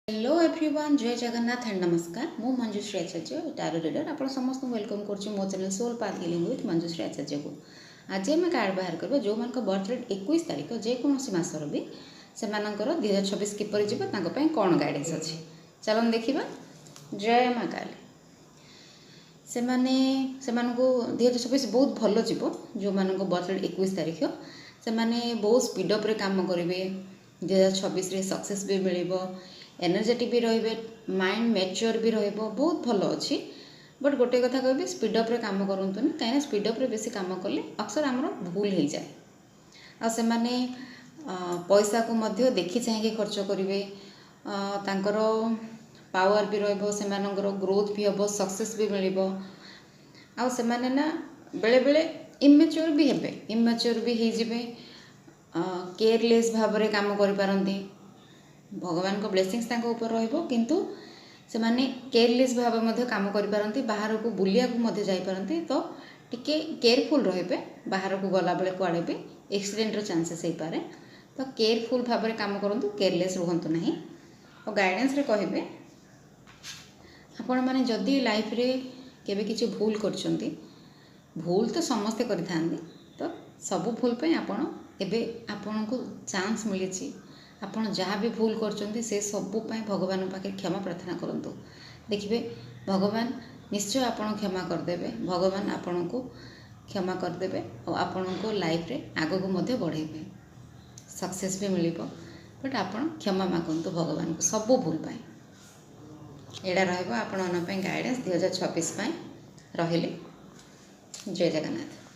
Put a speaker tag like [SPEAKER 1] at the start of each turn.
[SPEAKER 1] Hello everyone, जय Jagannath and नमस्कार। मु मंजुश्री आचार्य टारो रीडर आप समस्त वेलकम करुँ मो channel soul path healing with Manjushri Acharya को। आज आम कार्ड बाहर करवा जो मान बर्थडे 21 तारीख जेकोसी मासर भी से 2026 किपर जीव कौन गाइडेंस अच्छी चलन देखा। जय माँ काली से 2026 बहुत भल जीव जो मान बर्थडे 21 तारीख से बहुत स्पीड अप्रे काम करेंगे। 2026 सक्सेस भी मिल एनर्जेटिक भी रे माइंड मैच्योर भी बहुत भल अच्छी। बट गोटे कथा कह स्पीड अप्रे काम करूँ कहीं स्पीड अप्रे बेसी काम कले अक्सर आमर भूल हो जाए। आसे पैसा को मध्य देखी चाहिए खर्च करेंगे। तांकर पावर भी रो ग्रोथ भी हम सक्सेस भी मिल आसे ना बेले बेले इमेच्योर भी हेबे इमेच्योर भी हो केयरलेस भाव में काम करें। भगवान को ब्लेसिंग्स ऊपर किंतु से माने केयरलेस भाव में काम करें। बाहर को बुलिया को जापारती तो टिके केयरफुल रे बाहर को गला बेले कुआड़े भी एक्सीडेंटर चांसेस हो पारे। तो केयरफुल भाव में काम करूँ केयरलेस रुहतु ना। और गाइडेंस रे कहे आपण मैंने जदि लाइफ रे केबे किसी भूल कर भूल तो समस्ते करें तो सब भूल पे आपण को चांस मिली। आपड़ जहाँ भी भूल कर सबूपाई भगवान पाखे क्षमा प्रार्थना करूँ। देखिए भगवान निश्चय आपण क्षमा करदे। भगवान आपण को क्षमा करदे और आपण को लाइफ रे आग को मध्य बढ़ेबे सक्सेस भी मिल। बट आपण क्षमा मागंतु भगवान को सबू भूल पाए। एड़ा रहा गाइडेंस 2026 रहिले। जय जगन्नाथ।